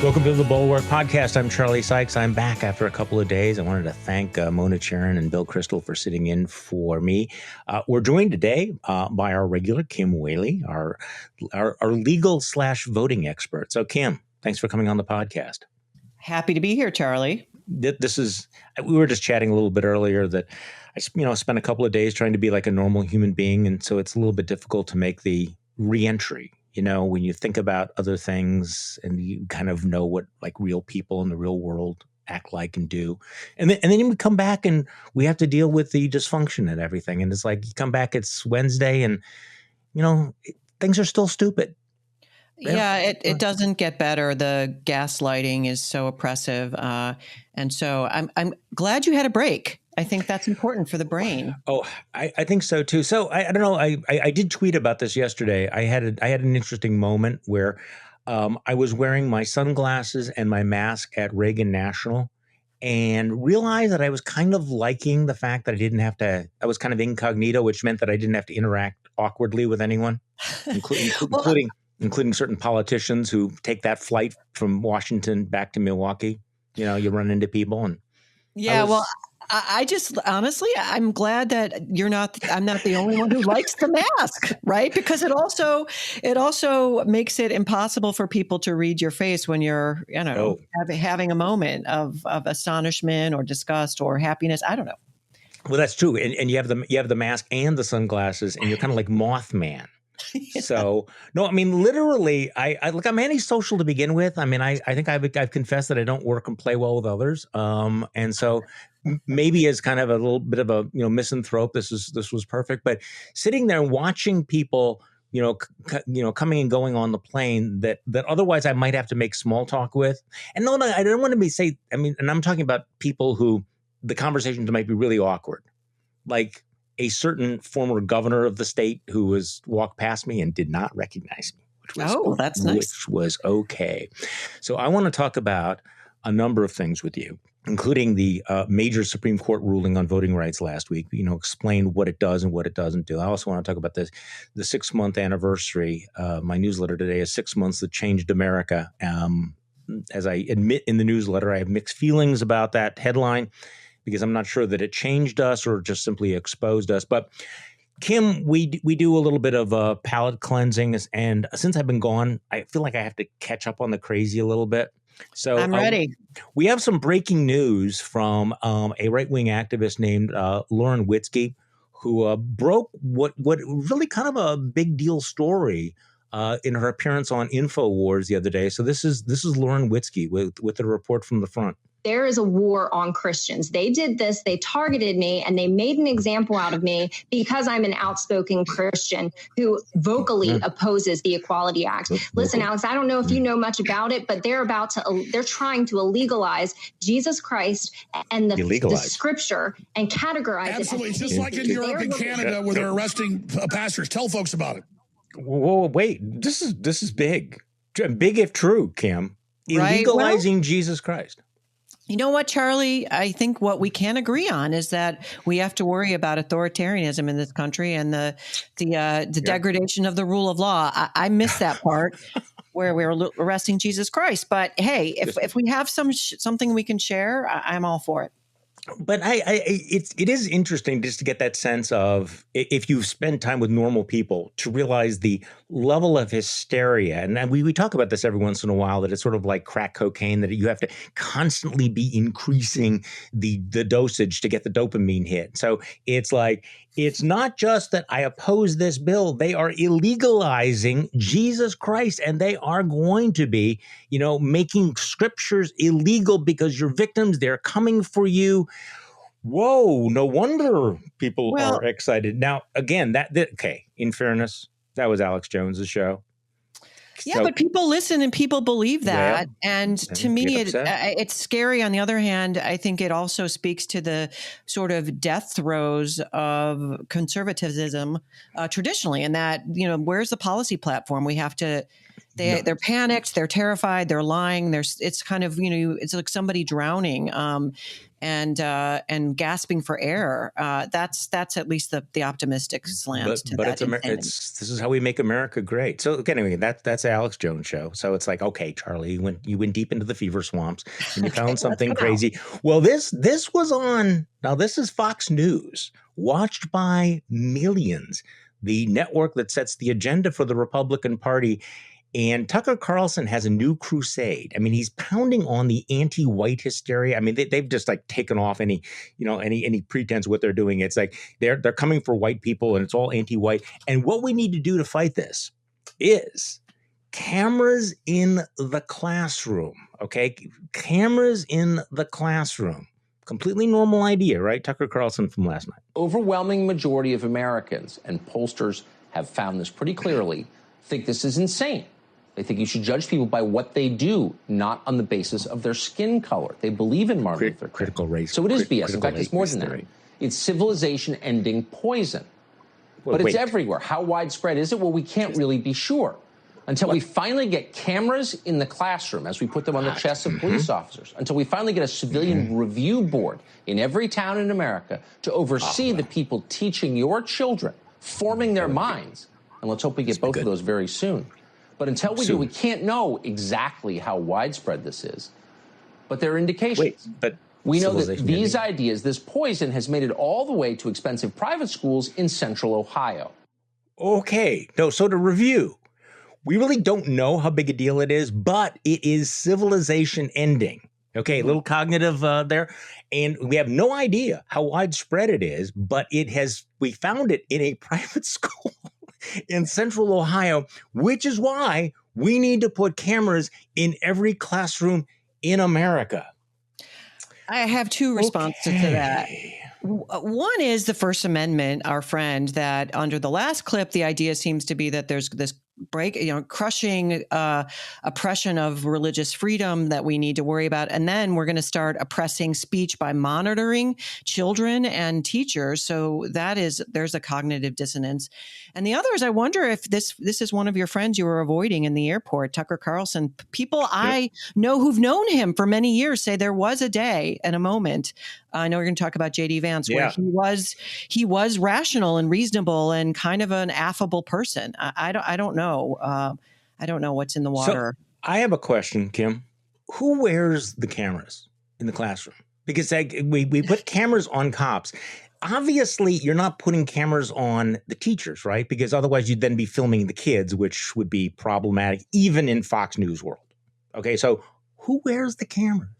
Welcome to the Bulwark podcast. I'm Charlie Sykes. I'm back after a couple of days. I wanted to thank Mona Charon and Bill Crystal for sitting in for me. We're joined today by our regular Kim Whele, our legal / voting expert. So Kim, thanks for coming on the podcast. Happy to be here, Charlie. We were just chatting a little bit earlier that I spent a couple of days trying to be like a normal human being. And so it's a little bit difficult to make the reentry. When you think about other things and you kind of know what like real people in the real world act like and do. And then we come back and we have to deal with the dysfunction and everything. And it's like you come back, it's Wednesday and, things are still stupid. Yeah, it doesn't get better. The gaslighting is so oppressive. And so I'm glad you had a break. I think that's important for the brain. Oh, I think so too. So I don't know. I did tweet about this yesterday. I had an interesting moment where I was wearing my sunglasses and my mask at Reagan National and realized that I was kind of liking the fact that I was kind of incognito, which meant that I didn't have to interact awkwardly with anyone, including certain politicians who take that flight from Washington back to Milwaukee. You run into people and I just honestly, I'm glad that I'm not the only one who likes the mask, right? Because it also makes it impossible for people to read your face when you're, having a moment of astonishment or disgust or happiness. I don't know. Well, that's true. And you have the mask and the sunglasses and you're kind of like Mothman. Yeah. So no, I mean, literally, I'm antisocial to begin with. I mean, I think I've confessed that I don't work and play well with others. And so maybe as kind of a little bit of a, misanthrope, this was perfect. But sitting there and watching people, coming and going on the plane that otherwise I might have to make small talk with. And no, I don't want to and I'm talking about people who the conversations might be really awkward. Like a certain former governor of the state who walked past me and did not recognize me. That's nice. Which was okay. So I want to talk about a number of things with you, including the major Supreme Court ruling on voting rights last week, explain what it does and what it doesn't do. I also want to talk about the 6-month anniversary. My newsletter today is 6 months that changed America. As I admit in the newsletter, I have mixed feelings about that headline, because I'm not sure that it changed us or just simply exposed us. But Kim, we do a little bit of palate cleansing. And since I've been gone, I feel like I have to catch up on the crazy a little bit. So I'm ready. We have some breaking news from a right-wing activist named Lauren Witzke, who broke what really kind of a big deal story in her appearance on InfoWars the other day. So this is Lauren Witzke with a report from the front. There is a war on Christians. They did this. They targeted me and they made an example out of me because I'm an outspoken Christian who vocally opposes the Equality Act. Listen, Alex, I don't know if you know much about it, but they're trying to illegalize Jesus Christ and the scripture and categorize it. Absolutely. Just like in Europe and Canada where they're arresting pastors. Tell folks about it. Whoa, wait. This is big. Big if true, Kim. Illegalizing Jesus Christ. You know what, Charlie? I think what we can agree on is that we have to worry about authoritarianism in this country and the degradation of the rule of law. I miss that part where we're arresting Jesus Christ. But hey, if we have something we can share, I'm all for it. But it is interesting just to get that sense of, if you spend time with normal people, to realize the level of hysteria. And we talk about this every once in a while, that it's sort of like crack cocaine, that you have to constantly be increasing the dosage to get the dopamine hit. So it's like, it's not just that I oppose this bill. They are illegalizing Jesus Christ, and they are going to be, making scriptures illegal because you're victims. They're coming for you. Whoa, no wonder people are excited. Now, again, in fairness, that was Alex Jones's show. Yeah, but people listen and people believe that. And to me, it's scary. On the other hand, I think it also speaks to the sort of death throes of conservatism traditionally, and that, where's the policy platform? We have to They're panicked, they're terrified, they're lying. It's kind of, it's like somebody drowning and gasping for air. That's at least the optimistic slant to that. This is how we make America great. So anyway, that's Alex Jones show. So it's like, okay, Charlie, you went deep into the fever swamps and you found something crazy. Well, this was on. Now this is Fox News, watched by millions, the network that sets the agenda for the Republican Party. And Tucker Carlson has a new crusade. I mean, he's pounding on the anti-white hysteria. I mean, they've just like taken off any pretense what they're doing. It's like they're coming for white people and it's all anti-white. And what we need to do to fight this is cameras in the classroom. Okay, cameras in the classroom. Completely normal idea, right? Tucker Carlson from last night. Overwhelming majority of Americans, and pollsters have found this pretty clearly, think this is insane. They think you should judge people by what they do, not on the basis of their skin color. They believe in Martin Luther King. Critical race. So it is BS. In fact, it's more than that. It's civilization-ending poison. But it's everywhere. How widespread is it? Well, we can't really be sure until we finally get cameras in the classroom, as we put them on the chests of police officers, until we finally get a civilian review board in every town in America to oversee the people teaching your children, forming their minds. And let's hope we get both of those very soon. But until we do, we can't know exactly how widespread this is. But there are indications. We know that these ideas, this poison, has made it all the way to expensive private schools in central Ohio. Okay. No, so to review, we really don't know how big a deal it is, but it is civilization ending. Okay, a little cognitive there. And we have no idea how widespread it is, but we found it in a private school in central Ohio, which is why we need to put cameras in every classroom in America. I have two responses to that. One is the First Amendment, our friend, that under the last clip, the idea seems to be that there's this crushing oppression of religious freedom that we need to worry about. And then we're going to start oppressing speech by monitoring children and teachers. So there's a cognitive dissonance. And the other is, I wonder if this is one of your friends you were avoiding in the airport, Tucker Carlson. People I know who've known him for many years say there was a day and a moment. I know we're going to talk about JD Vance, where he was rational and reasonable and kind of an affable person. I don't know. I don't know what's in the water. So I have a question, Kim. Who wears the cameras in the classroom? Because we put cameras on cops. Obviously, you're not putting cameras on the teachers, right? Because otherwise you'd then be filming the kids, which would be problematic, even in Fox News world. Okay, so who wears the cameras?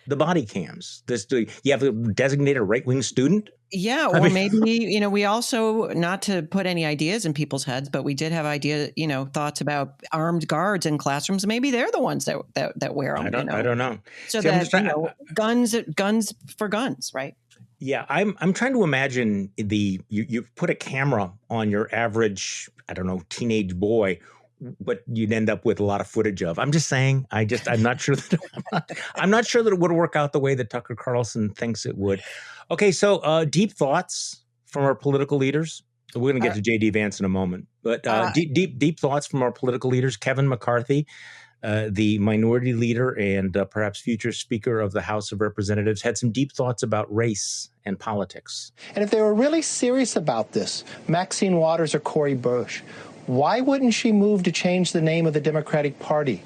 The body cams. You have a designated right-wing student? Yeah, or maybe, we also, not to put any ideas in people's heads, but we did have thoughts about armed guards in classrooms. Maybe they're the ones that wear them. I don't know. So guns for guns, right? Yeah, I'm trying to imagine you put a camera on your average, teenage boy, what you'd end up with a lot of footage of. I'm just saying, I'm not sure I'm not sure that it would work out the way that Tucker Carlson thinks it would. Okay, so deep thoughts from our political leaders. We're going to get to JD Vance in a moment, but deep thoughts from our political leaders. Kevin McCarthy, the minority leader and perhaps future Speaker of the House of Representatives, had some deep thoughts about race and politics. And if they were really serious about this, Maxine Waters or Cori Bush, why wouldn't she move to change the name of the Democratic Party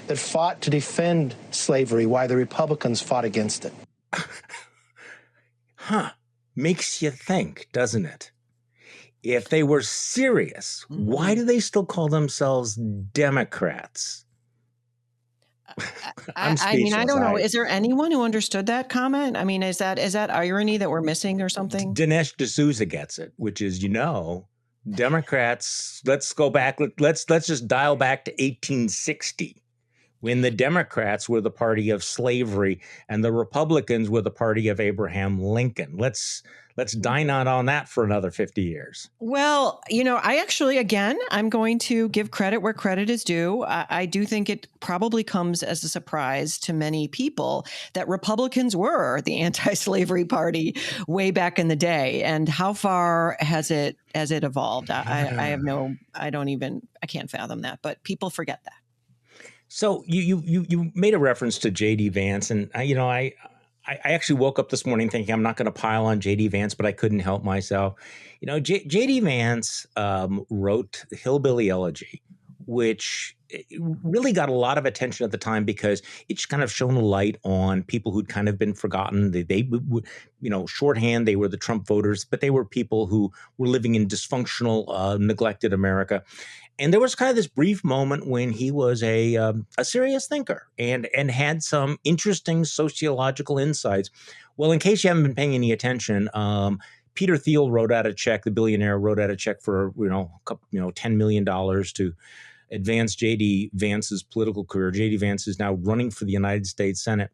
that fought to defend slavery while the Republicans fought against it? Makes you think, doesn't it? If they were serious, why do they still call themselves Democrats? I don't know. Is there anyone who understood that comment? I mean, is that irony that we're missing or something? Dinesh D'Souza gets it, which is, Democrats, let's go back. Let's just dial back to 1860 when the Democrats were the party of slavery and the Republicans were the party of Abraham Lincoln. Let's dine out on that for another 50 years. Well, I actually, again, I'm going to give credit where credit is due. I do think it probably comes as a surprise to many people that Republicans were the anti-slavery party way back in the day. And how far has it evolved? I can't fathom that, but people forget that. So you made a reference to JD Vance, and I actually woke up this morning thinking I'm not going to pile on JD Vance, but I couldn't help myself. JD Vance wrote Hillbilly Elegy, which really got a lot of attention at the time because it just kind of shone a light on people who'd kind of been forgotten. They shorthand, they were the Trump voters, but they were people who were living in dysfunctional, neglected America. And there was kind of this brief moment when he was a serious thinker and had some interesting sociological insights. Well, in case you haven't been paying any attention, Peter Thiel wrote out a check. The billionaire wrote out a check for $10 million to advance JD Vance's political career. JD Vance is now running for the United States Senate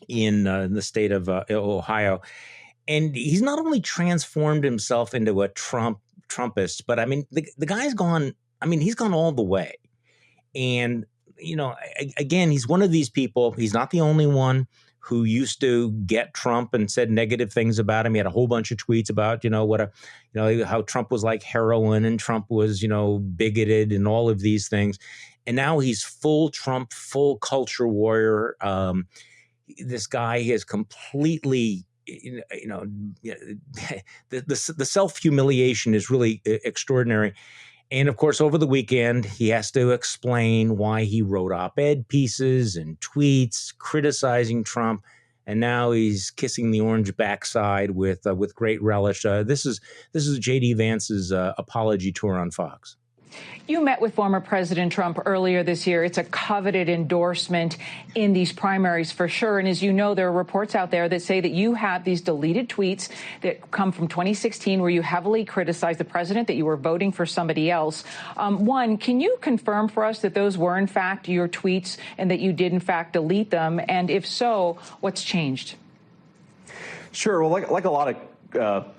in the state of Ohio, and he's not only transformed himself into a Trumpist, but I mean the guy's gone. I mean, he's gone all the way. And, again, he's one of these people. He's not the only one who used to get Trump and said negative things about him. He had a whole bunch of tweets about, how Trump was like heroin and Trump was, bigoted and all of these things. And now he's full Trump, full culture warrior. This guy has completely, the self-humiliation is really extraordinary. And of course, over the weekend, he has to explain why he wrote op-ed pieces and tweets criticizing Trump. And now he's kissing the orange backside with great relish. This is JD Vance's apology tour on Fox. You met with former President Trump earlier this year. It's a coveted endorsement in these primaries for sure. And as you know, there are reports out there that say that you have these deleted tweets that come from 2016 where you heavily criticized the president, that you were voting for somebody else. One, can you confirm for us that those were in fact your tweets and that you did in fact delete them? And if so, what's changed? Sure. Well, like a lot of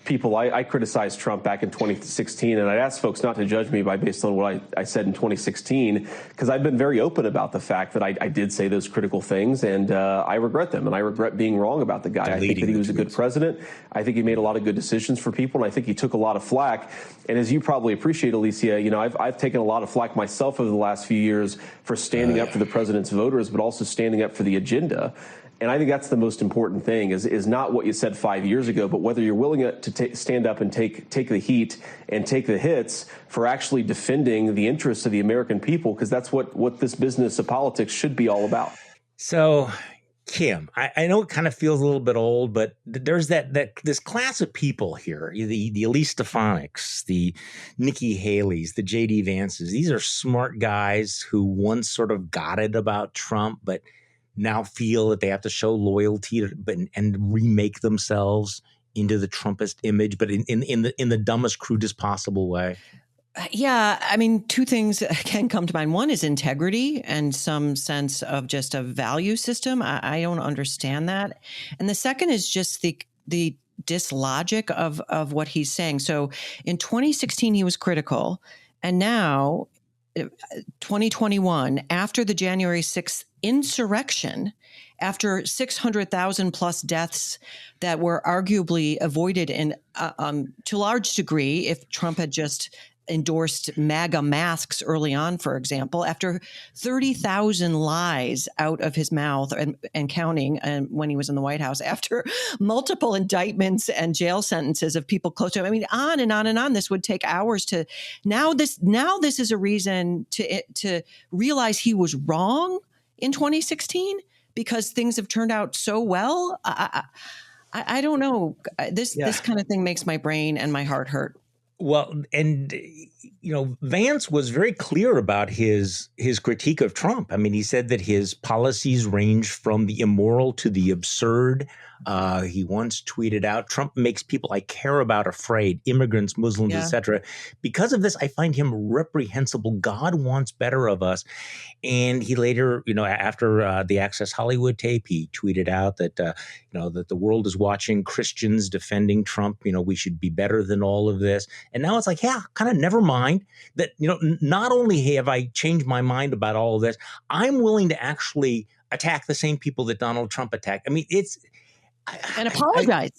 people, I criticized Trump back in 2016, and I asked folks not to judge me based on what I said in 2016, because I've been very open about the fact that I did say those critical things, and I regret them, and I regret being wrong about the guy. I think that he was a good president. I think he made a lot of good decisions for people, and I think he took a lot of flack. And as you probably appreciate, Alicia, I've taken a lot of flack myself over the last few years for standing up for the president's voters, but also standing up for the agenda. And I think that's the most important thing is not what you said 5 years ago, but whether you're willing to stand up and take the heat and take the hits for actually defending the interests of the American people, because that's what this business of politics should be all about. So, Kim, I know it kind of feels a little bit old, but there's this class of people here, the Elise Stefanik's, the Nikki Haley's, the JD Vance's. These are smart guys who once sort of got it about Trump, but now feel that they have to show loyalty and remake themselves into the Trumpist image, but in the dumbest, crudest possible way. Yeah, I mean, two things can come to mind. One is integrity and some sense of just a value system. I don't understand that. And the second is just the dislogic of what he's saying. So in 2016, he was critical. And now 2021, after the January 6th insurrection, after 600,000 plus deaths that were arguably avoided in to a large degree if Trump had just endorsed MAGA masks early on, for example, after 30,000 lies out of his mouth and counting when he was in the White House, after multiple indictments and jail sentences of people close to him. I mean, on and on and on. This would take hours to now this is a reason to realize he was wrong in 2016 because things have turned out so well. I don't know. This kind of thing makes my brain and my heart hurt. Well, and Vance was very clear about his critique of Trump. I mean, he said that his policies range from the immoral to the absurd. He once tweeted out, "Trump makes people I care about afraid, immigrants, Muslims, etc. Because of this, I find him reprehensible. God wants better of us." And he later, after the Access Hollywood tape, he tweeted out that, that the world is watching Christians defending Trump. We should be better than all of this. And now it's like, yeah, kind of never mind that, not only have I changed my mind about all of this, I'm willing to actually attack the same people that Donald Trump attacked. I mean, and apologize.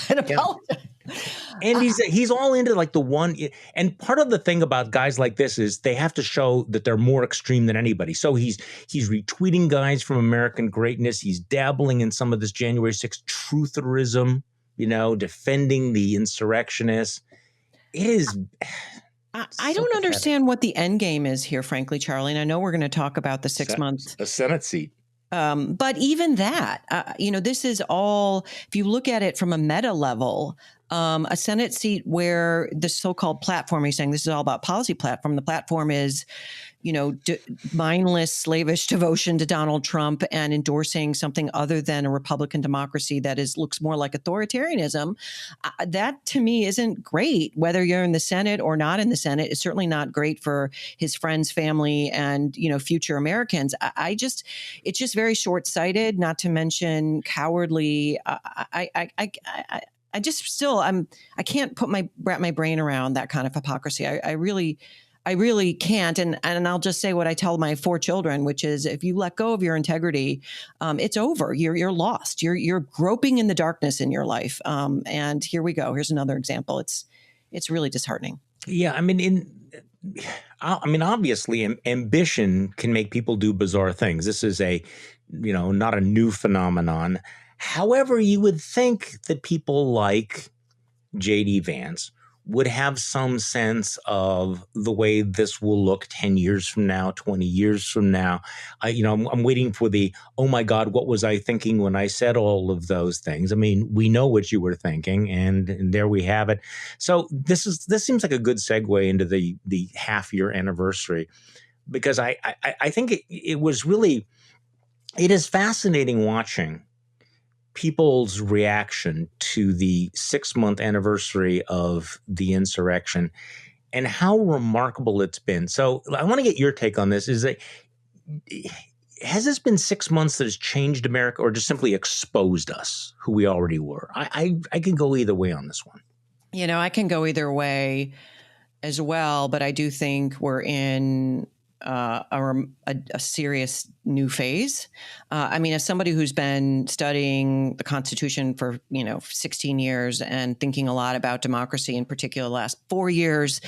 And apologize. And he's all into like the one. And part of the thing about guys like this is they have to show that they're more extreme than anybody. So he's retweeting guys from American Greatness. He's dabbling in some of this January 6th trutherism, defending the insurrectionists. It is. I don't understand what the end game is here, frankly, Charlie. And I know we're going to talk about the 6 months. A Senate seat. But even that, this is all, if you look at it from a meta level, a Senate seat where the so-called platform, he's saying this is all about policy platform. The platform is, mindless, slavish devotion to Donald Trump and endorsing something other than a Republican democracy that looks more like authoritarianism. That to me isn't great, whether you're in the Senate or not in the Senate. It's certainly not great for his friends, family, and, future Americans. It's just very short-sighted, not to mention cowardly. I can't wrap my brain around that kind of hypocrisy. I really can't. And I'll just say what I tell my 4 children, which is if you let go of your integrity, it's over. You're lost. You're groping in the darkness in your life. And here we go. Here's another example. It's really disheartening. Yeah. I mean, obviously ambition can make people do bizarre things. This is not a new phenomenon. However, you would think that people like JD Vance would have some sense of the way this will look 10 years from now, 20 years from now. I'm waiting for the, oh my God, what was I thinking when I said all of those things? I mean, we know what you were thinking, and there we have it. So this seems like a good segue into the half-year anniversary, because I think it is fascinating watching people's reaction to the 6-month anniversary of the insurrection and how remarkable it's been. So I want to get your take on this. Has this been 6 months that has changed America or just simply exposed us who we already were? I can go either way on this one. I can go either way as well, but I do think we're in a serious new phase. As somebody who's been studying the Constitution for 16 years and thinking a lot about democracy, in particular, the last 4 years,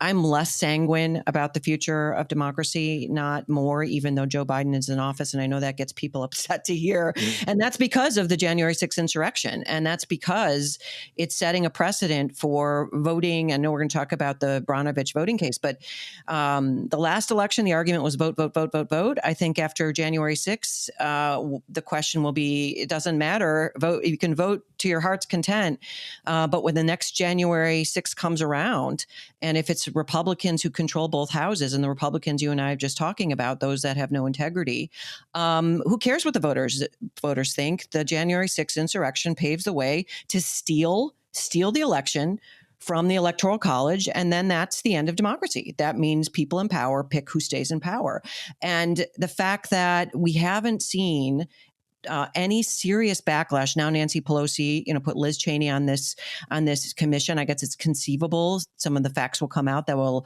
I'm less sanguine about the future of democracy, not more, even though Joe Biden is in office. And I know that gets people upset to hear. Mm-hmm. And that's because of the January 6th insurrection. And that's because it's setting a precedent for voting. I know we're going to talk about the Branovich voting case, but the last election, the argument was vote, vote, vote, vote, vote. I think after January 6th, the question will be, it doesn't matter. Vote. You can vote to your heart's content. But when the next January 6th comes around, and if it's Republicans who control both houses, and the Republicans you and I are just talking about, those that have no integrity, who cares what the voters think? The January 6th insurrection paves the way to steal the election from the Electoral College, and then that's the end of democracy. That means people in power pick who stays in power. And the fact that we haven't seen any serious backlash. Now Nancy Pelosi, put Liz Cheney on this commission. I guess it's conceivable some of the facts will come out that will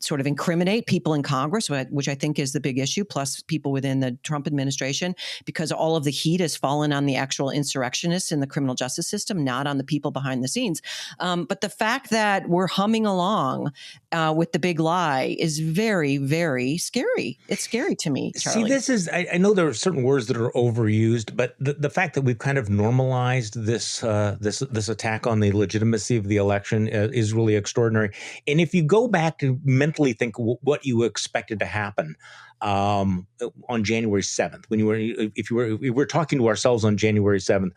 sort of incriminate people in Congress, which I think is the big issue, plus people within the Trump administration, because all of the heat has fallen on the actual insurrectionists in the criminal justice system, not on the people behind the scenes. But the fact that we're humming along with the big lie is very, very scary. It's scary to me, Charlie. See, this is, I know there are certain words that are overused, but the fact that we've kind of normalized this attack on the legitimacy of the election is really extraordinary. And if you go back to mentally think what you expected to happen on January 7th, if we were talking to ourselves on January 7th,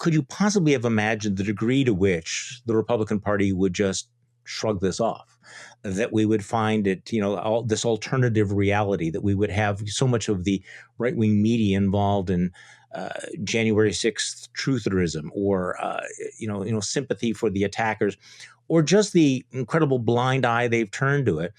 could you possibly have imagined the degree to which the Republican Party would just shrug this off? That we would find it, this alternative reality, that we would have so much of the right-wing media involved in January 6th trutherism, or sympathy for the attackers, or just the incredible blind eye they've turned to it,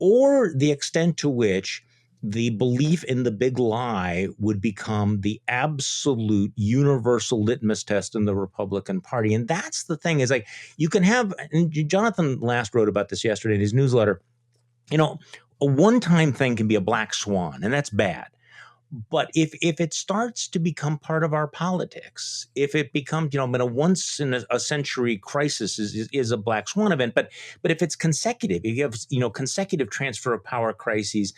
or the extent to which the belief in the big lie would become the absolute universal litmus test in the Republican Party. And that's the thing, is like, you can have, and Jonathan Last wrote about this yesterday in his newsletter, a one-time thing can be a black swan, and that's bad. But if it starts to become part of our politics, if it becomes, a once in a century crisis is a black swan event. But if it's consecutive, if you have, consecutive transfer of power crises,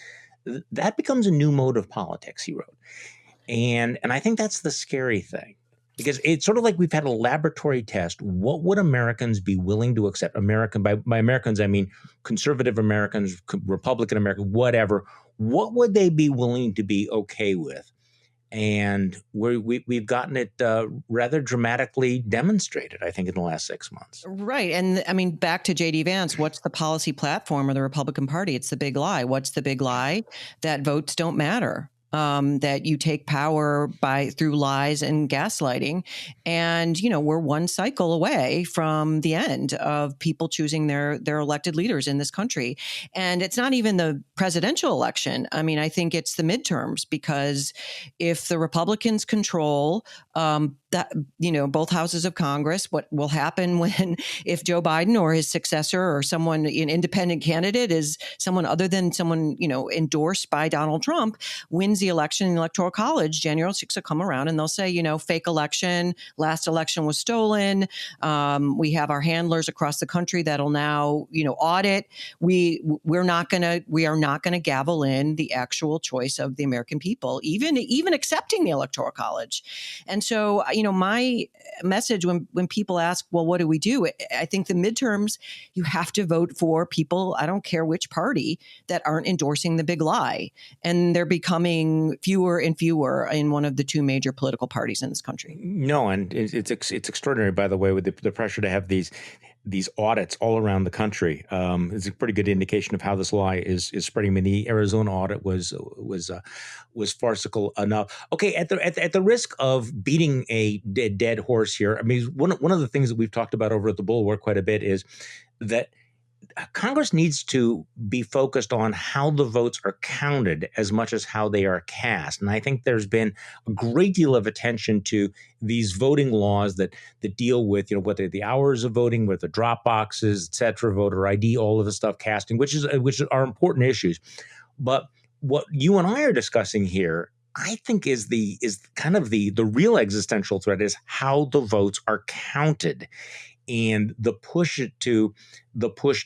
that becomes a new mode of politics, he wrote. And I think that's the scary thing, because it's sort of like we've had a laboratory test. What would Americans be willing to accept? By Americans, I mean conservative Americans, Republican Americans, whatever. What would they be willing to be okay with? And we've gotten it rather dramatically demonstrated, I think, in the last 6 months. Right. And I mean, back to JD Vance, what's the policy platform of the Republican Party? It's the big lie. What's the big lie? That votes don't matter. That you take power through lies and gaslighting. And, we're one cycle away from the end of people choosing their elected leaders in this country. And it's not even the presidential election. I mean, I think it's the midterms, because if the Republicans control both houses of Congress, what will happen if Joe Biden or his successor or someone, an independent candidate, is someone other than someone, endorsed by Donald Trump, wins the election in the Electoral College, January 6th will come around and they'll say, fake election, last election was stolen. We have our handlers across the country that'll now, audit. We are not going to gavel in the actual choice of the American people, even accepting the Electoral College. And so, my message when people ask, well, what do we do? I think the midterms, you have to vote for people, I don't care which party, that aren't endorsing the big lie. And they're becoming fewer and fewer in one of the two major political parties in this country. No, and it's extraordinary, by the way, with the pressure to have these audits all around the country. It's a pretty good indication of how this lie is spreading. I mean, the Arizona audit was farcical enough. Okay, at the risk of beating a dead horse here, I mean, one of the things that we've talked about over at the Bulwark quite a bit is that Congress needs to be focused on how the votes are counted as much as how they are cast. And I think there's been a great deal of attention to these voting laws that deal with, whether the hours of voting, with the drop boxes, et cetera, voter ID, all of the stuff, casting, which are important issues. But what you and I are discussing here, I think, is kind of the real existential threat, is how the votes are counted. And the push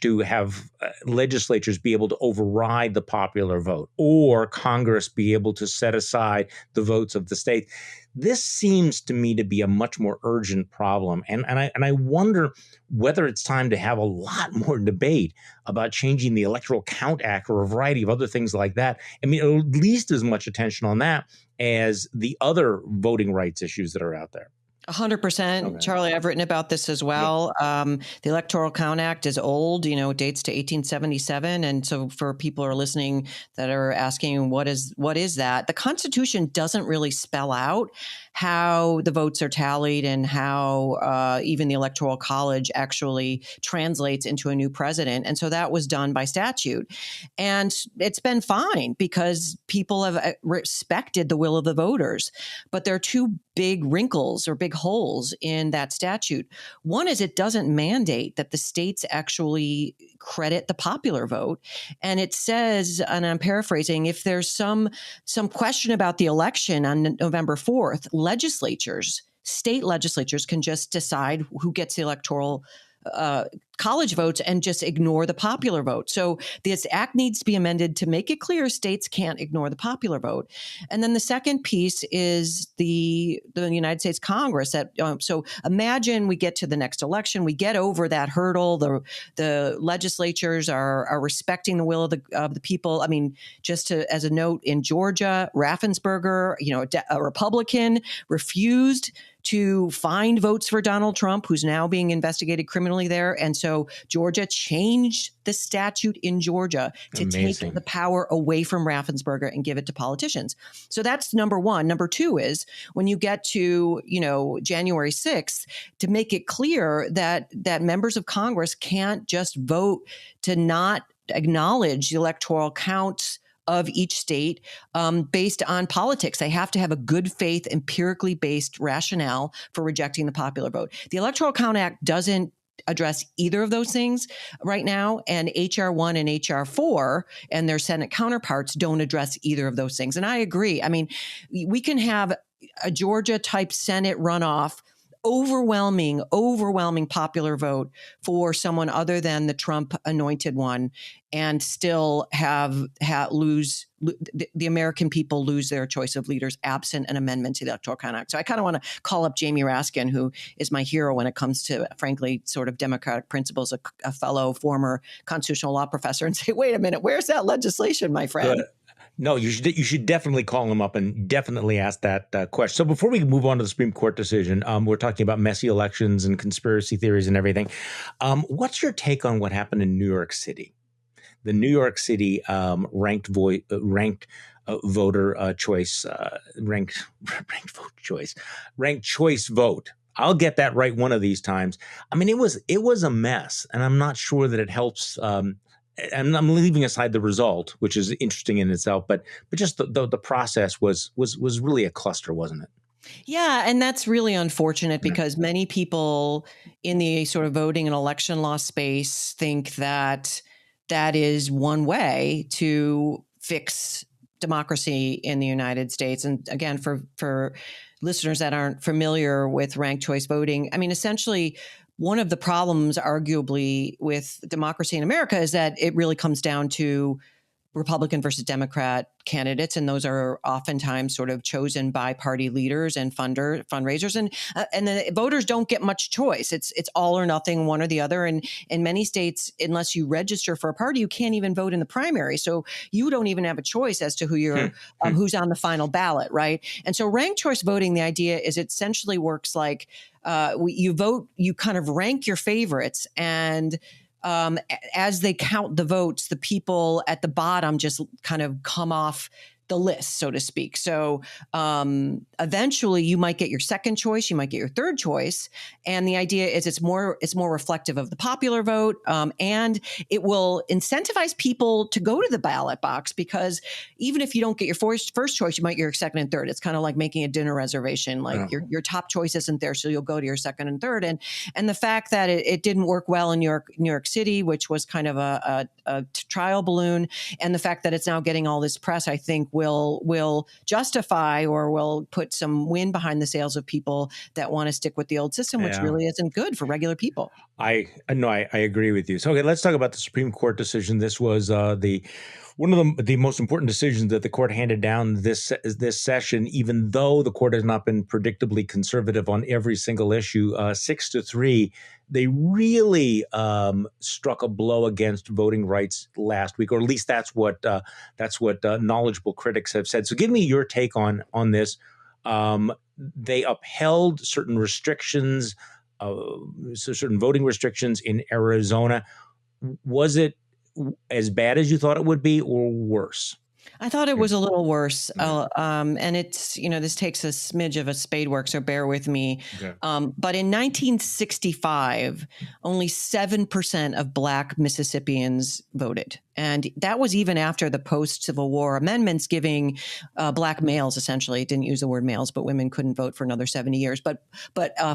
to have legislatures be able to override the popular vote, or Congress be able to set aside the votes of the state. This seems to me to be a much more urgent problem. And I wonder whether it's time to have a lot more debate about changing the Electoral Count Act or a variety of other things like that. I mean, at least as much attention on that as the other voting rights issues that are out there. 100%. Okay. Charlie, I've written about this as well. Yeah. The Electoral Count Act is old, it dates to 1877. And so for people who are listening that are asking, what is that? The Constitution doesn't really spell out how the votes are tallied and how even the Electoral College actually translates into a new president. And so that was done by statute. And it's been fine because people have respected the will of the voters. But there are two big wrinkles or big holes in that statute. One is it doesn't mandate that the states actually credit the popular vote. And it says, and I'm paraphrasing, if there's some question about the election on November 4th, state legislatures can just decide who gets the electoral college votes and just ignore the popular vote. So this act needs to be amended to make it clear states can't ignore the popular vote. And then the second piece is the United States Congress. That so imagine we get to the next election, we get over that hurdle. The legislatures are respecting the will of the people. I mean, as a note, in Georgia, Raffensperger, a Republican, refused to find votes for Donald Trump, who's now being investigated criminally there. And so Georgia changed the statute in Georgia to take the power away from Raffensperger and give it to politicians. So that's number one. Number two is when you get to, January 6th, to make it clear that members of Congress can't just vote to not acknowledge the electoral counts of each state based on politics. They have to have a good faith, empirically based rationale for rejecting the popular vote. The Electoral Count Act doesn't address either of those things right now, and H.R. 1 and H.R. 4 and their Senate counterparts don't address either of those things. And I agree. I mean, we can have a Georgia-type Senate runoff, overwhelming popular vote for someone other than the Trump anointed one, and still lose the American people lose their choice of leaders absent an amendment to the Electoral Count Act. So I kind of want to call up Jamie Raskin, who is my hero when it comes to, frankly, sort of democratic principles, a fellow former constitutional law professor, and say, wait a minute, where's that legislation, my friend? Good. No, you should definitely call him up and definitely ask that question. So before we move on to the Supreme Court decision, we're talking about messy elections and conspiracy theories and everything. What's your take on what happened in New York City? The New York City ranked choice vote. I'll get that right one of these times. I mean, it was a mess, and I'm not sure that it helps. And I'm leaving aside the result, which is interesting in itself, but just the process was really a cluster, wasn't it? Yeah, and that's really unfortunate because many people in the sort of voting and election law space think that is one way to fix democracy in the United States. And again, for listeners that aren't familiar with ranked choice voting, I mean, essentially, one of the problems, arguably, with democracy in America is that it really comes down to Republican versus Democrat candidates, and those are oftentimes sort of chosen by party leaders and fundraisers, and the voters don't get much choice. It's all or nothing, one or the other. And in many states, unless you register for a party, you can't even vote in the primary. So you don't even have a choice as to who you're who's on the final ballot, right? And so ranked choice voting, the idea is it essentially works like you vote, you kind of rank your favorites, and as they count the votes, the people at the bottom just kind of come off the list, so to speak. So eventually you might get your second choice, you might get your third choice. And the idea is it's more reflective of the popular vote. And it will incentivize people to go to the ballot box, because even if you don't get your first choice, you might get your second and third. It's kind of like making a dinner reservation. Like your top choice isn't there, so you'll go to your second and third. And the fact that it didn't work well in New York City, which was kind of a trial balloon, and the fact that it's now getting all this press, I think will justify or will put some wind behind the sails of people that want to stick with the old system, which really isn't good for regular people. I agree with you. So, okay, let's talk about the Supreme Court decision. This was one of the most important decisions that the court handed down this session, even though the court has not been predictably conservative on every single issue. 6-3, they really struck a blow against voting rights last week, or at least that's what knowledgeable critics have said. So, give me your take on this. They upheld certain restrictions, certain voting restrictions in Arizona. Was it as bad as you thought it would be, or worse? I thought it was a little worse. And it's, this takes a smidge of a spade work, so bear with me. Okay. But in 1965, only 7% of Black Mississippians voted. And that was even after the post-Civil War amendments giving Black males, essentially, didn't use the word males, but women couldn't vote for another 70 years, but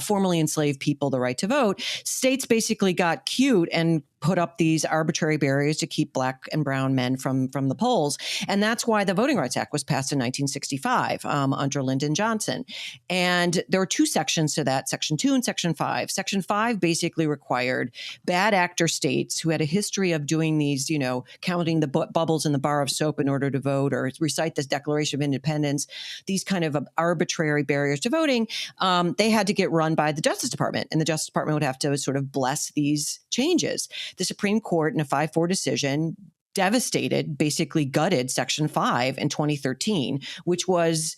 formerly enslaved people the right to vote. States basically got cute and put up these arbitrary barriers to keep Black and brown men from the polls. And that's why the Voting Rights Act was passed in 1965 under Lyndon Johnson. And there were two sections to that, Section 2 and Section 5. Section 5 basically required bad actor states who had a history of doing these, counting the bubbles in the bar of soap in order to vote, or recite this Declaration of Independence, these kind of arbitrary barriers to voting, they had to get run by the Justice Department. And the Justice Department would have to sort of bless these changes. The Supreme Court, in a 5-4 decision, basically gutted Section 5 in 2013, which was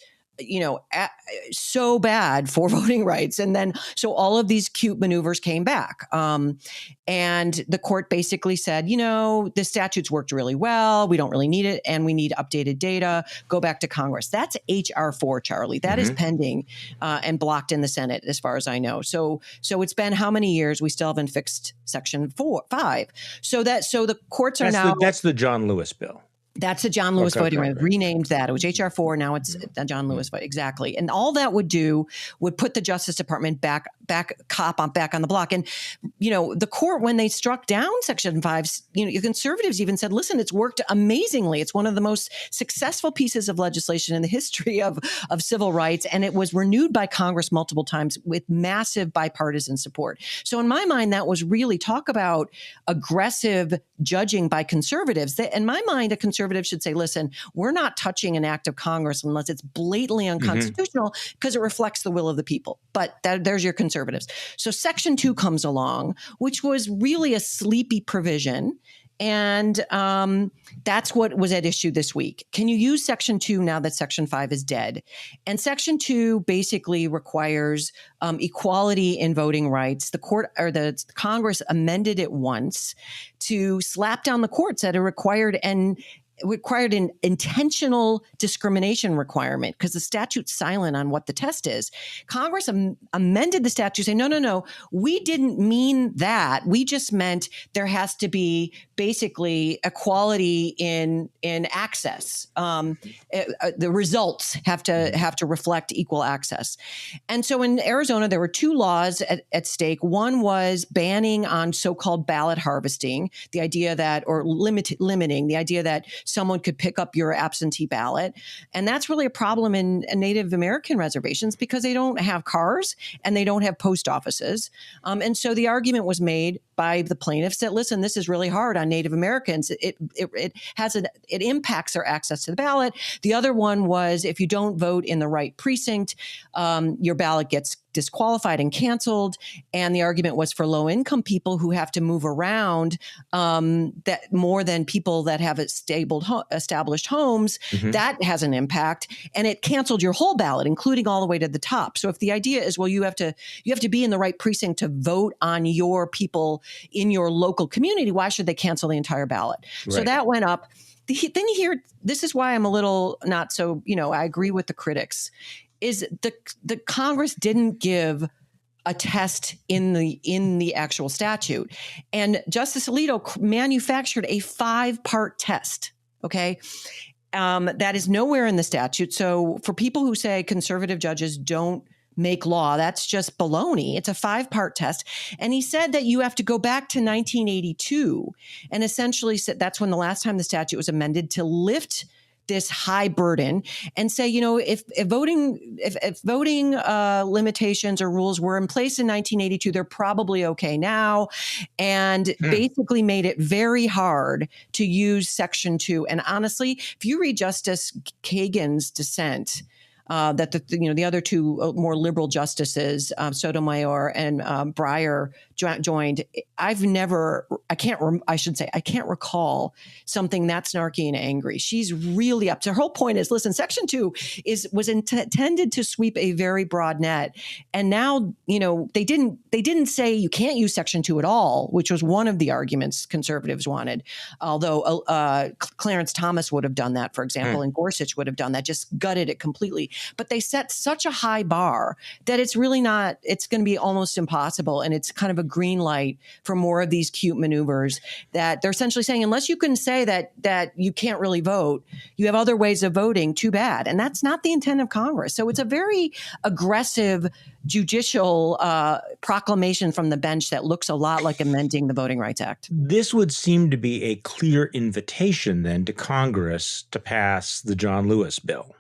so bad for voting rights. And then, so all of these cute maneuvers came back. And the court basically said, the statutes worked really well. We don't really need it. And we need updated data. Go back to Congress. That's H.R. 4, Charlie. That is pending and blocked in the Senate, as far as I know. So it's been how many years? We still haven't fixed Section 5. So the courts are That's the John Lewis bill. That's a John Lewis voting right. Renamed that. It was H.R. 4. Now it's a John Lewis vote. Exactly. And all that would put the Justice Department back on the block. And, the court, when they struck down Section 5, conservatives even said, listen, it's worked amazingly. It's one of the most successful pieces of legislation in the history of civil rights. And it was renewed by Congress multiple times with massive bipartisan support. So in my mind, that was really, talk about aggressive judging by conservatives. In my mind, a conservative should say, listen, we're not touching an act of Congress unless it's blatantly unconstitutional because it reflects the will of the people. But there's your conservatives. So Section 2 comes along, which was really a sleepy provision. And that's what was at issue this week. Can you use Section 2 now that Section 5 is dead? And Section 2 basically requires equality in voting rights. The Congress amended it once to slap down the courts that it required an intentional discrimination requirement because the statute's silent on what the test is. Congress amended the statute saying, no, we didn't mean that. We just meant there has to be basically equality in access. The results have to reflect equal access. And so in Arizona, there were two laws at stake. One was banning on so-called ballot harvesting, the idea that, or limiting the idea that someone could pick up your absentee ballot. And that's really a problem in Native American reservations because they don't have cars and they don't have post offices. And so the argument was made by the plaintiffs that, listen, this is really hard on Native Americans. It impacts their access to the ballot. The other one was if you don't vote in the right precinct, your ballot gets disqualified and canceled. And the argument was for low-income people who have to move around that more than people that have established homes, that has an impact. And it canceled your whole ballot, including all the way to the top. So if the idea is, well, you have to be in the right precinct to vote on your people in your local community, why should they cancel the entire ballot? Right. So that went up. The thing here, this is why I'm a little not so, I agree with the critics, is the Congress didn't give a test in the actual statute. And Justice Alito manufactured a 5-part test, okay? That is nowhere in the statute. So for people who say conservative judges don't make law, that's just baloney. It's a 5-part test. And he said that you have to go back to 1982 and essentially said that's when the last time the statute was amended to lift this high burden and say, if voting limitations or rules were in place in 1982, they're probably okay now, and basically made it very hard to use Section 2. And honestly, if you read Justice Kagan's dissent, that the other two more liberal justices, Sotomayor and Breyer, joined. I can't recall something that snarky and angry. She's really up to her whole point is, listen, Section 2 was intended to sweep a very broad net, and now they didn't say you can't use Section 2 at all, which was one of the arguments conservatives wanted. Although Clarence Thomas would have done that, for example, and Gorsuch would have done that, just gutted it completely. But they set such a high bar that it's really not. It's going to be almost impossible, and it's kind of a green light for more of these cute maneuvers that they're essentially saying, unless you can say that you can't really vote, you have other ways of voting, too bad. And that's not the intent of Congress. So it's a very aggressive judicial proclamation from the bench that looks a lot like amending the Voting Rights Act. This would seem to be a clear invitation then to Congress to pass the John Lewis bill.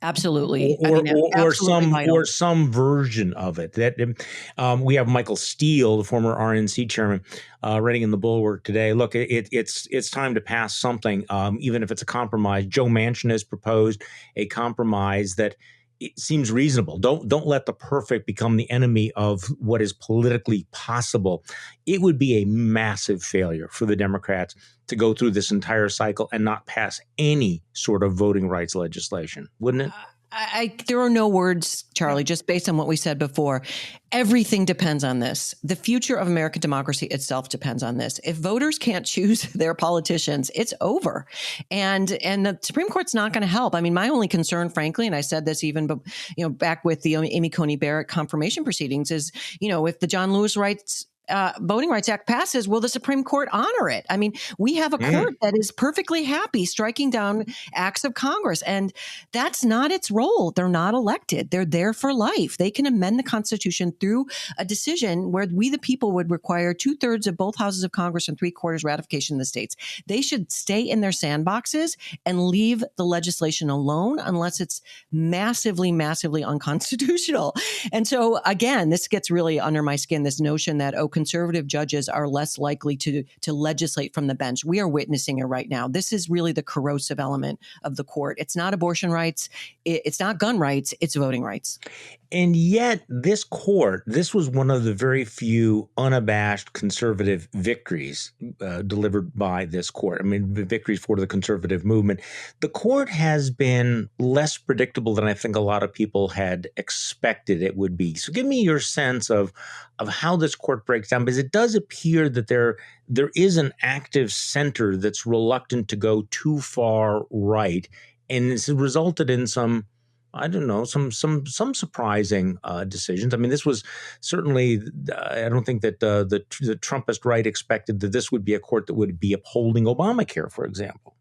Absolutely. Or some version of it. That we have Michael Steele, the former RNC chairman, writing in the Bulwark today. Look, it's time to pass something, even if it's a compromise. Joe Manchin has proposed a compromise that it seems reasonable. Don't let the perfect become the enemy of what is politically possible. It would be a massive failure for the Democrats to go through this entire cycle and not pass any sort of voting rights legislation, wouldn't it? There are no words, Charlie, just based on what we said before. Everything depends on this. The future of American democracy itself depends on this. If voters can't choose their politicians, it's over. And the Supreme Court's not going to help. I mean, my only concern, frankly, and I said this even back with the Amy Coney Barrett confirmation proceedings, is, if the John Lewis Voting Rights Act passes, will the Supreme Court honor it? I mean, we have a court that is perfectly happy striking down acts of Congress, and that's not its role. They're not elected. They're there for life. They can amend the Constitution through a decision where we, the people, would require 2/3 of both houses of Congress and 3/4 ratification in the states. They should stay in their sandboxes and leave the legislation alone unless it's massively, massively unconstitutional. And so, again, this gets really under my skin, this notion that, conservative judges are less likely to legislate from the bench. We are witnessing it right now. This is really the corrosive element of the court. It's not abortion rights. It's not gun rights. It's voting rights. And yet this was one of the very few unabashed conservative victories delivered by this court. I mean, victories for the conservative movement. The court has been less predictable than I think a lot of people had expected it would be. So give me your sense of how this court breaks down, because it does appear that there is an active center that's reluctant to go too far right, and it's resulted in some surprising decisions. I mean, this was certainly, I don't think that the Trumpist right expected that this would be a court that would be upholding Obamacare, for example.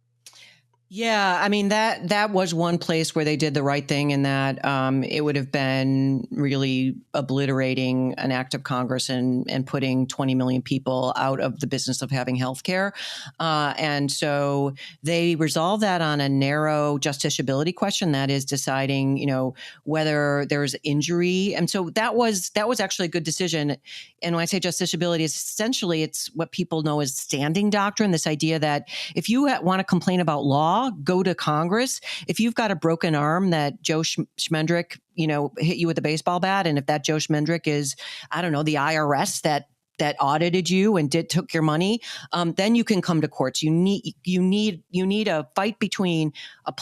Yeah, I mean, that was one place where they did the right thing, in that it would have been really obliterating an act of Congress and putting 20 million people out of the business of having health care. And so they resolved that on a narrow justiciability question, that is deciding, whether there's injury. And so that was actually a good decision. And when I say justiciability, essentially it's what people know as standing doctrine, this idea that if you want to complain about law, go to Congress. If you've got a broken arm that Joe Schmendrick, hit you with a baseball bat, and if that Joe Schmendrick is, I don't know, the IRS that audited you and took your money, then you can come to courts. You need a fight between a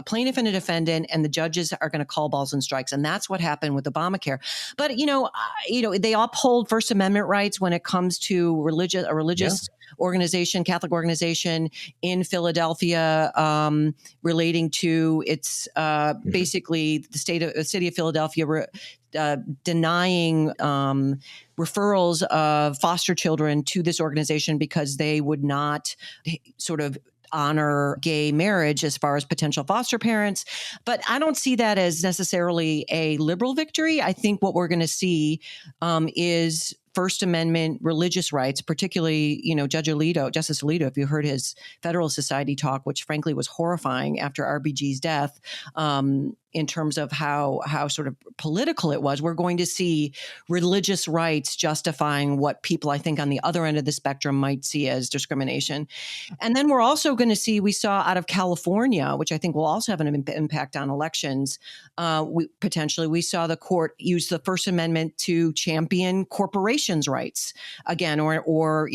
plaintiff and a defendant, and the judges are going to call balls and strikes, and that's what happened with Obamacare. But they uphold First Amendment rights when it comes to religious organization, Catholic organization in Philadelphia, relating to its basically the city of Philadelphia denying referrals of foster children to this organization because they would not sort of honor gay marriage as far as potential foster parents. But I don't see that as necessarily a liberal victory. I think what we're going to see is First Amendment religious rights, particularly, Justice Alito, if you heard his Federalist Society talk, which frankly was horrifying after RBG's death, in terms of how sort of political it was, we're going to see religious rights justifying what people, I think, on the other end of the spectrum might see as discrimination. And then we're also going to see, we saw out of California, which I think will also have an impact on elections, we saw the court use the First Amendment to champion corporations' rights, again, or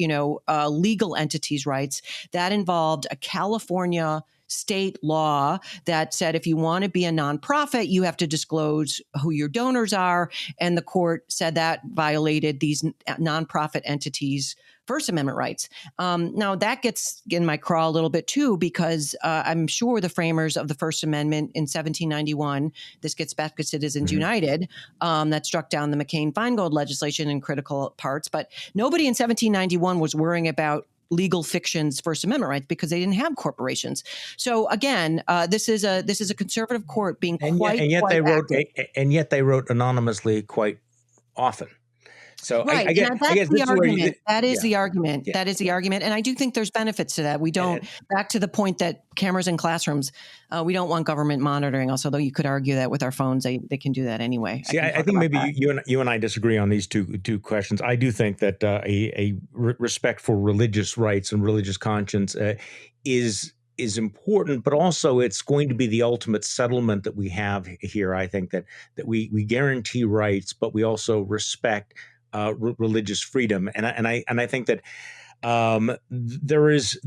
legal entities' rights. That involved a California state law that said if you want to be a nonprofit, you have to disclose who your donors are. And the court said that violated these nonprofit entities' First Amendment rights. Now, that gets in my craw a little bit, too, because I'm sure the framers of the First Amendment in 1791, this gets back to Citizens United, that struck down the McCain-Feingold legislation in critical parts. But nobody in 1791 was worrying about legal fiction's First Amendment rights because they didn't have corporations. So again, this is a conservative court being and yet they wrote anonymously quite often. So right. I guess the argument. That is the argument. That is the argument. And I do think there's benefits to that. We don't, back to the point that cameras in classrooms, we don't want government monitoring us, although you could argue that with our phones, they can do that anyway. See, I think maybe you and I disagree on these two questions. I do think that a respect for religious rights and religious conscience is important, but also it's going to be the ultimate settlement that we have here. I think that we guarantee rights, but we also respect religious freedom, and I think that there is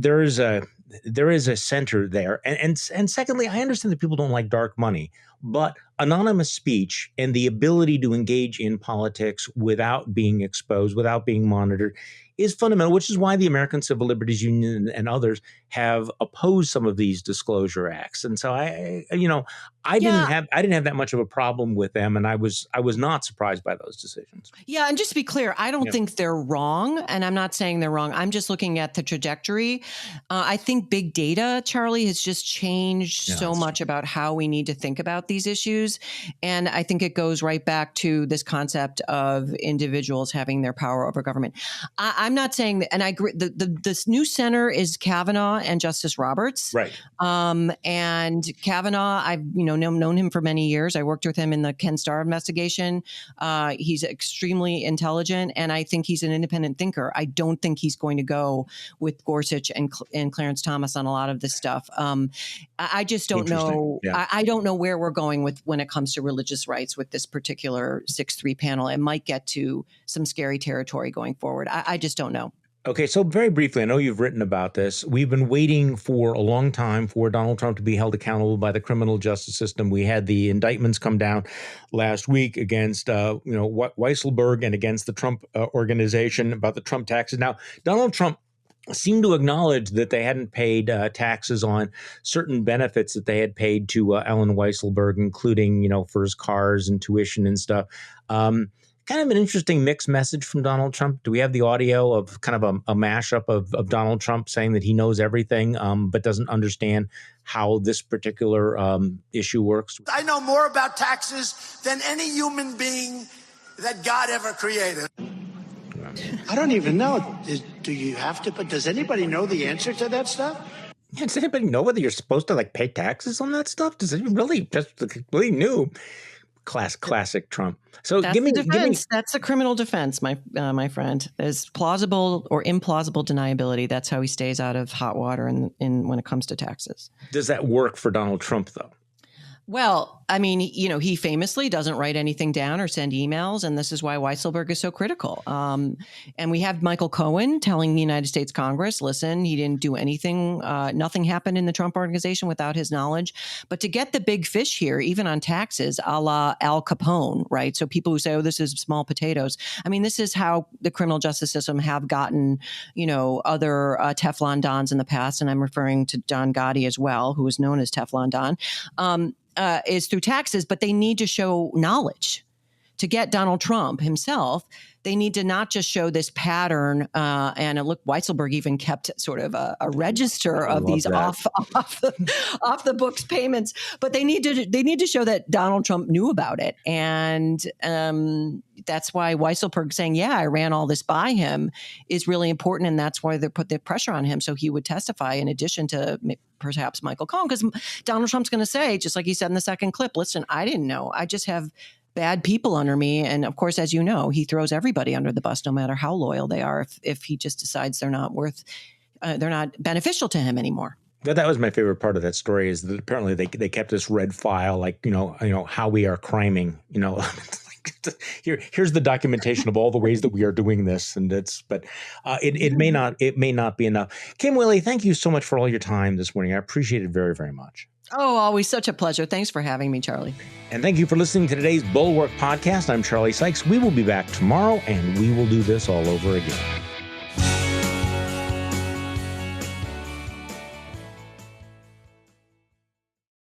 a center there, and secondly, I understand that people don't like dark money. But anonymous speech and the ability to engage in politics without being exposed, without being monitored, is fundamental, which is why the American Civil Liberties Union and others have opposed some of these disclosure acts. And so I didn't have that much of a problem with them, and I was not surprised by those decisions. Yeah, and just to be clear, I don't think they're wrong, and I'm not saying they're wrong. I'm just looking at the trajectory. I think big data, Charlie, has just changed so much about how we need to think about these issues, and I think it goes right back to this concept of individuals having their power over government. I'm not saying that, and I agree. This new center is Kavanaugh and Justice Roberts, right? And Kavanaugh, I've known him for many years. I worked with him in the Ken Starr investigation. He's extremely intelligent, and I think he's an independent thinker. I don't think he's going to go with Gorsuch and Clarence Thomas on a lot of this stuff. I just don't know. Yeah. I don't know where we're going with when it comes to religious rights with this particular 6-3 panel. It might get to some scary territory going forward. I just don't know. Okay, so very briefly, I know you've written about this. We've been waiting for a long time for Donald Trump to be held accountable by the criminal justice system. We had the indictments come down last week against, Weisselberg and against the Trump organization about the Trump taxes. Now, Donald Trump seemed to acknowledge that they hadn't paid taxes on certain benefits that they had paid to Ellen Weisselberg, including, for his cars and tuition and stuff. Kind of an interesting mixed message from Donald Trump. Do we have the audio of kind of a mashup of Donald Trump saying that he knows everything, but doesn't understand how this particular issue works? I know more about taxes than any human being that God ever created. I don't even know. Do you have to? But does anybody know the answer to that stuff? Yeah, does anybody know whether you're supposed to pay taxes on that stuff? Does it really just completely new? Classic Trump. So that's the defense. That's a criminal defense, my friend. There's plausible or implausible deniability. That's how he stays out of hot water in when it comes to taxes. Does that work for Donald Trump, though? Well, I mean, he famously doesn't write anything down or send emails, and this is why Weisselberg is so critical. And we have Michael Cohen telling the United States Congress, listen, he didn't do anything. Nothing happened in the Trump organization without his knowledge. But to get the big fish here, even on taxes, a la Al Capone, right? So people who say, oh, this is small potatoes. I mean, this is how the criminal justice system have gotten, other Teflon Dons in the past. And I'm referring to Don Gotti as well, who is known as Teflon Don. Is through taxes, but they need to show knowledge. To get Donald Trump himself, they need to not just show this pattern. And Weisselberg even kept sort of a register of these off the books payments. But they need to show that Donald Trump knew about it, and that's why Weisselberg saying, "Yeah, I ran all this by him," is really important, and that's why they put the pressure on him so he would testify in addition to perhaps Michael Cohen, because Donald Trump's going to say, just like he said in the second clip, "Listen, I didn't know. I just have bad people under me." And of course, as you know, he throws everybody under the bus, no matter how loyal they are, if he just decides they're not beneficial to him anymore. That was my favorite part of that story, is that apparently they kept this red file, how we are criming, here's the documentation of all the ways that we are doing this. And it may not be enough. Kim Whele, thank you so much for all your time this morning. I appreciate it very, very much. Oh, always such a pleasure. Thanks for having me, Charlie. And thank you for listening to today's Bulwark podcast. I'm Charlie Sykes. We will be back tomorrow, and we will do this all over again.